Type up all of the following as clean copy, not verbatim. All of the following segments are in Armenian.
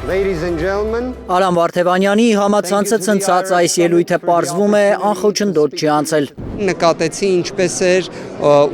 Ladies and gentlemen, Արամ Վարդևանյանի համացանցը ցնցած այս ելույթը պարզվում է անխոչնդոտ չի անցել։ Նկատեցի ինչպես էր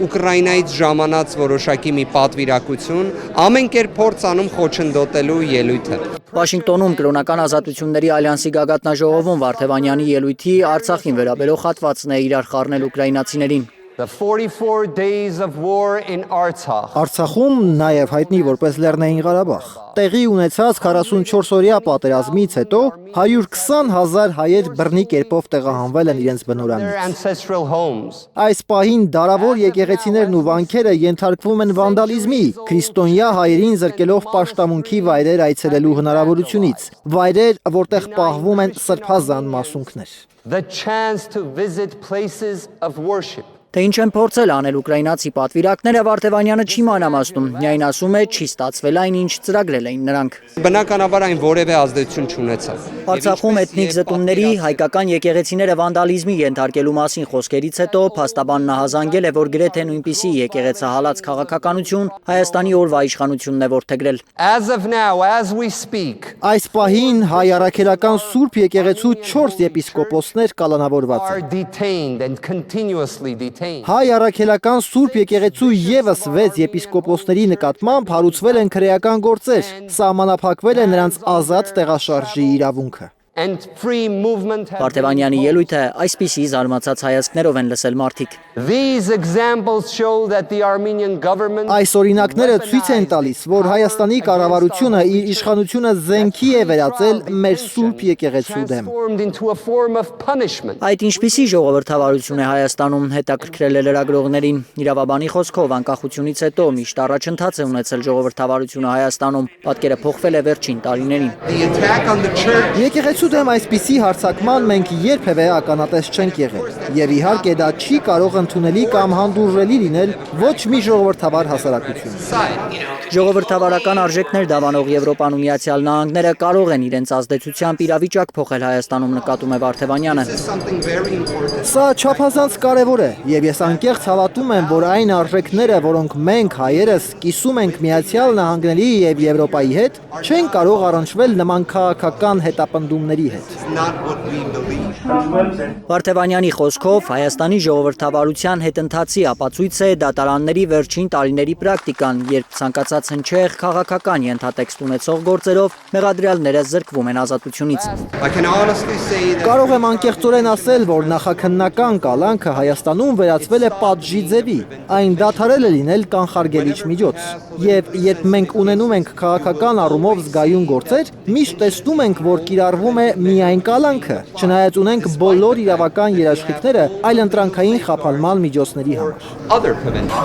Ուկրաինայից ժամանած որոշակի մի պատվիրակություն, ամեն կերպ փորձ անում խոչընդոտելու ելույթը։ Վաշինգտոնում կրոնական ազատությունների ալյանսի գագաթնաժողովում Վարդևանյանի ելույթի Արցախին վերաբերող հատվածն է իրար խառնել ուկրաինացիներին։ the 44 days of war in Artsakh. Արցախում նաև հայտնի որպես Լեռնային Ղարաբաղ։ Տեղի ունեցած 44-օրյա պատերազմից հետո 120,000 հայեր բռնի կերպով տեղահանվել են իրենց Their բնօրանից։ ancestral homes. Այս պահին դարավոր եկեղեցիներն ու վանքերը ենթարկվում են վանդալիզմի, քրիստոնյա հայերին զրկելով պաշտամունքի վայրեր այցելելու հնարավորությունից, վայրեր, որտեղ պահվում են սրբազան մասունքներ։ The chance to visit places of worship. Թե ինչ են փորձել անել ուկրաինացի պատվիրակները Վարդևանյանը չի մանրամասնում, միայն ասում է չի ստացվել այն, ինչ ծրագրել էին նրանք։ Բնականաբար այն որևէ ազդեցություն չունեցավ։ Արցախում էթնիկ զտումների հայկական եկեղեցիները վանդալիզմի ենթարկելու մասին խոսքերից հետո փաստաբանն ահազանգել է, որ գրեթե նույնպիսի եկեղեցահալած քաղաքականություն Հայաստանի օրվա իշխանությունն է որդեգրել։ As of now, as we speak, Այս պահին հայ առաքելական Սուրբ եկեղեցու 4 եպիսկոպոսներ կալանավորված are են։ detained and continuously detained. Հայ առաքելական Սուրբ եկեղեցու եւս 6 եպիսկոպոսների նկատմամբ հարուցվել են քրեական գործեր, սահմանափակվել է նրանց ազատ տեղաշարժի իրավունքը։ And free movement have Վարդևանյանի ելույթը այսպիսի զարմացած հայացքներով են լսել մարդիկ։ These examples show that the Armenian government Այս օրինակները ցույց են տալիս, որ Հայաստանի կառավարությունը իր իշխանությունը զենքի է վերածել մեր Սուրբ եկեղեցու դեմ։ transformed into a form of punishment. Այդ ինչպիսի ժողովրդավարություն է Հայաստանում հետաքրքրել է լրագրողներին։ Իրավաբանի խոսքով անկախությունից հետո միշտ առաջընթաց է ունեցել ժողովրդավարությունը Հայաստանում, պատկերը փոխվել է վերջին տարիներին։ The attack on the church Եկեղեցու դեմ այսպիսի հարձակման մենք երբևէ ականատես չենք եղել, եւ իհարկե դա չի կարող ընդունելի կամ հանդուրժելի լինել ոչ մի ժողովրդավար հասարակություն։ Ժողովրդավարական արժեքներ դավանող Եվրոպան ու Միացյալ Նահանգները կարող են իրենց ազդեցությամբ իրավիճակ փոխել Հայաստանում, նկատում է Վարդևանյանը։ something very important. Սա չափազանց կարևոր է, եւ ես անկեղծ հավատում եմ, որ այն արժեքները, որոնք մենք հայերս կիսում ենք Միացյալ Նահանգների եւ Եվրոպայի հետ, չեն կարող առնչվել նման քաղաքական հետապնդումների հետ։ Not what we believe. Վարդևանյանի խոսքով Հայաստանի ժողովրդավարության հետընթացի ապացույց է դատարանների վերջին տարիների պրակտիկան, երբ ցանկացած հնչեղ քաղաքական ենթատեքստ ունեցող գործերով մեղադրյալները զրկվում են ազատությունից։ I can honestly say that Կարող եմ անկեղծորեն ասել, որ նախաքննական կալանքը Հայաստանում վերածվել է պատժի ձևի, այն դադարել է լինել կանխարգելիչ միջոց։ Եվ երբ մենք ունենում ենք քաղաքական առումով զգայուն գործեր, միշտ տեսնում ենք, որ կիրառվում է միայն կալանքը, չնայած ունենք բոլոր իրավական երաշխիքները այլընտրանքային խափանման միջոցների համար։ other prevention.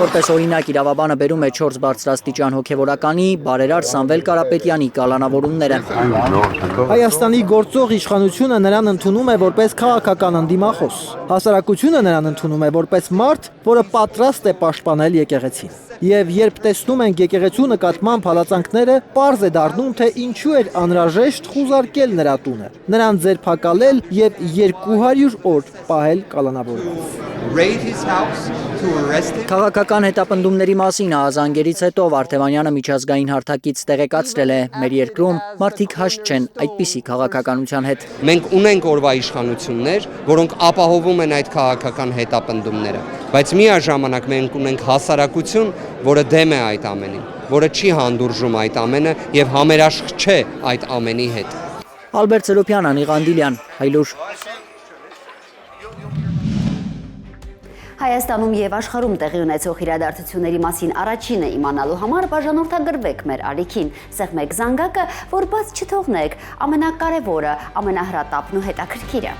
Որպես օրինակ իրավաբանը բերում է 4 բարձրաստիճան հոգևորականի բարերար Սամվել Կարապետյանի կալանավորումները։ Հայաստանի գործող իշխանությունը նրան ընդունում է որպես քաղաքական ընդդիմախոս։ Հասարակությունը նրան ընդունում է որպես մարդ, որը պատրաստ է պաշտպանել եկեղեցին։ Եվ երբ տեսնում ենք եկեղեցու նկատմամբ հալածանքները, պարզ է դառնում, թե ինչու էր անհրաժեշտ խուզարկել նրա տունը, նրան ձերբակալել եւ 200 օր պահել կալանավորված։ Raid his house to arrest him. Քաղաքական հետապնդումների մասին ահազանգերից հետո Վարդևանյանը միջազգային հարթակից տեղեկացրել է. մեր երկրում մարդիկ հաշտ չեն այդպիսի քաղաքականության հետ։ Մենք ունենք օրվա իշխանություններ, որոնք ապահովում են այդ քաղաքական հետապնդումները, բայց միաժամանակ մենք ունենք հասարակություն, որը դեմ է այդ ամենին, որը չի հանդուրժում այդ ամենը եւ համերաշխ չէ այդ ամենի հետ։ Ալբերտ Սերոփյան, Անի Ղանդիլյան, Հայլուր։ Հայաստանում եւ աշխարհում տեղի ունեցող իրադարձությունների մասին առաջինը իմանալու համար բաժանորդագրվեք մեր ալիքին, սեղմեք զանգակը, որ բաց չթողնեք ամենակարևորը, ամենահրատապն ու հետաքրքիրը։